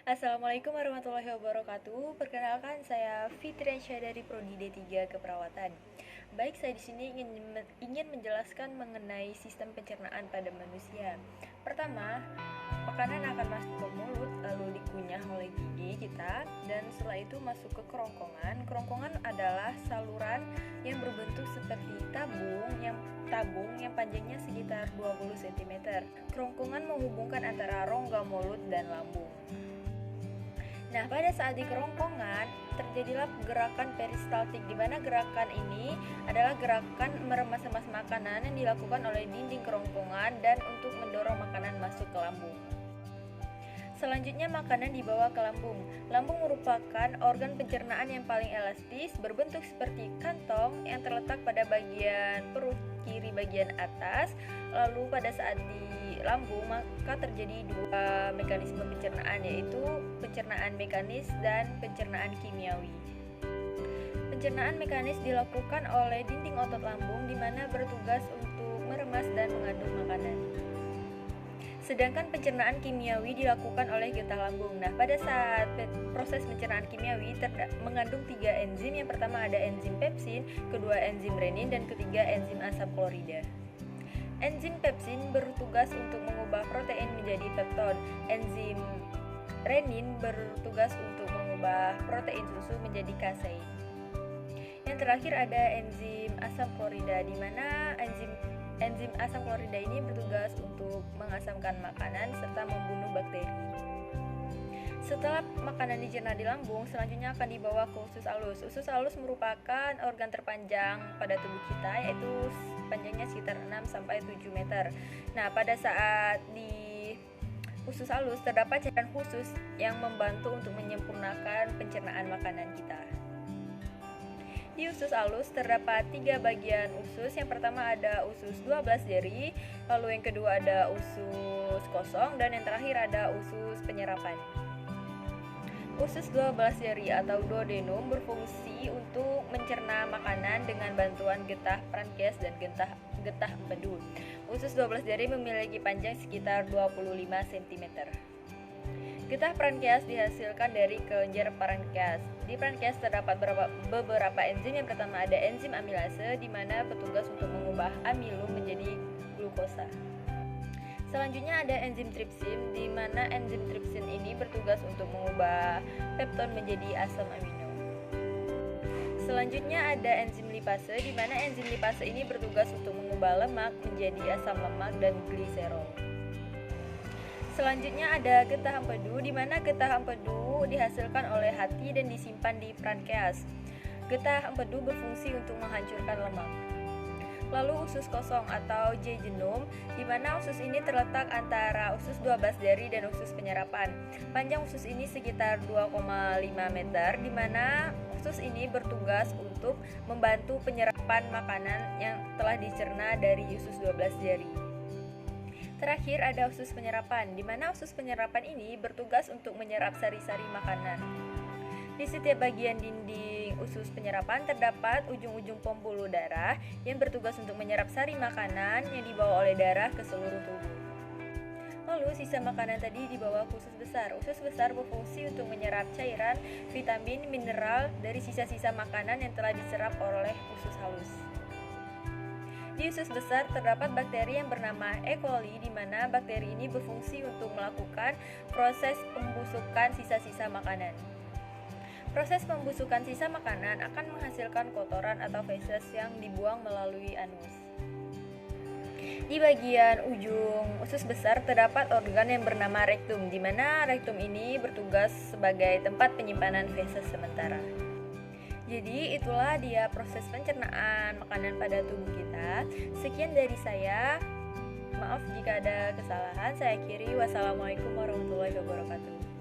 Assalamualaikum warahmatullahi wabarakatuh. Perkenalkan, saya Fitriansyah dari Prodi D3 Keperawatan. Baik, saya di sini ingin menjelaskan mengenai sistem pencernaan pada manusia. Pertama, makanan akan masuk ke mulut, lalu dikunyah oleh gigi kita, dan setelah itu masuk ke kerongkongan. Kerongkongan adalah saluran yang berbentuk seperti tabung yang panjangnya sekitar 20 cm. Kerongkongan menghubungkan antara rongga mulut dan lambung. Nah, pada saat di kerongkongan terjadilah gerakan peristaltik, di mana gerakan ini adalah gerakan meremas-remas makanan yang dilakukan oleh dinding kerongkongan dan untuk mendorong makanan masuk ke lambung. Selanjutnya, makanan dibawa ke lambung. Lambung merupakan organ pencernaan yang paling elastis, berbentuk seperti kantong yang terletak pada bagian perut kiri bagian atas. Lalu pada saat di lambung maka terjadi dua mekanisme pencernaan, yaitu pencernaan mekanis dan pencernaan kimiawi. Pencernaan mekanis dilakukan oleh dinding otot lambung di mana bertugas untuk meremas dan mengandung makanan. Sedangkan pencernaan kimiawi dilakukan oleh getah lambung. Nah, pada saat proses pencernaan kimiawi mengandung 3 enzim. Yang pertama ada enzim pepsin, kedua enzim renin, dan ketiga enzim asam klorida. Enzim pepsin bertugas untuk mengubah protein menjadi pepton. Enzim renin bertugas untuk mengubah protein susu menjadi kasein. Yang terakhir ada enzim asam klorida, di mana enzim asam klorida ini bertugas untuk mengasamkan makanan serta membunuh bakteri. Setelah makanan dicerna di lambung, selanjutnya akan dibawa ke usus alus. Usus alus merupakan organ terpanjang pada tubuh kita, yaitu panjangnya sekitar 6-7 meter. Nah, pada saat di usus alus terdapat cairan khusus yang membantu untuk menyempurnakan pencernaan makanan kita. Di usus alus terdapat 3 bagian usus. Yang pertama ada usus 12 jari, lalu yang kedua ada usus kosong, dan yang terakhir ada usus penyerapan. Usus 12 jari atau duodenum berfungsi untuk mencerna makanan dengan bantuan getah pankreas dan getah empedu. Usus 12 jari memiliki panjang sekitar 25 cm. Getah pankreas dihasilkan dari kelenjar pankreas. Di pankreas terdapat beberapa enzim. Yang pertama ada enzim amilase, di mana bertugas untuk mengubah amilum menjadi glukosa. Selanjutnya ada enzim tripsin, di mana enzim tripsin ini bertugas untuk mengubah pepton menjadi asam amino. Selanjutnya ada enzim lipase, di mana enzim lipase ini bertugas untuk mengubah lemak menjadi asam lemak dan gliserol. Selanjutnya ada getah empedu, di mana getah empedu dihasilkan oleh hati dan disimpan di pankreas. Getah empedu berfungsi untuk menghancurkan lemak. Lalu usus kosong atau jejunum, di mana usus ini terletak antara usus 12 jari dan usus penyerapan. Panjang usus ini sekitar 2,5 meter, di mana usus ini bertugas untuk membantu penyerapan makanan yang telah dicerna dari usus 12 jari. Terakhir ada usus penyerapan, di mana usus penyerapan ini bertugas untuk menyerap sari-sari makanan. Di setiap bagian dinding usus penyerapan terdapat ujung-ujung pembuluh darah yang bertugas untuk menyerap sari makanan yang dibawa oleh darah ke seluruh tubuh. Lalu sisa makanan tadi dibawa ke usus besar. Usus besar berfungsi untuk menyerap cairan, vitamin, mineral dari sisa-sisa makanan yang telah diserap oleh usus halus. Di usus besar terdapat bakteri yang bernama E. coli, di mana bakteri ini berfungsi untuk melakukan proses pembusukan sisa-sisa makanan. Proses pembusukan sisa makanan akan menghasilkan kotoran atau feses yang dibuang melalui anus. Di bagian ujung usus besar terdapat organ yang bernama rektum, di mana rektum ini bertugas sebagai tempat penyimpanan feses sementara. Jadi itulah dia proses pencernaan makanan pada tubuh kita. Sekian dari saya. Maaf jika ada kesalahan. Saya akhiri. Wassalamualaikum warahmatullahi wabarakatuh.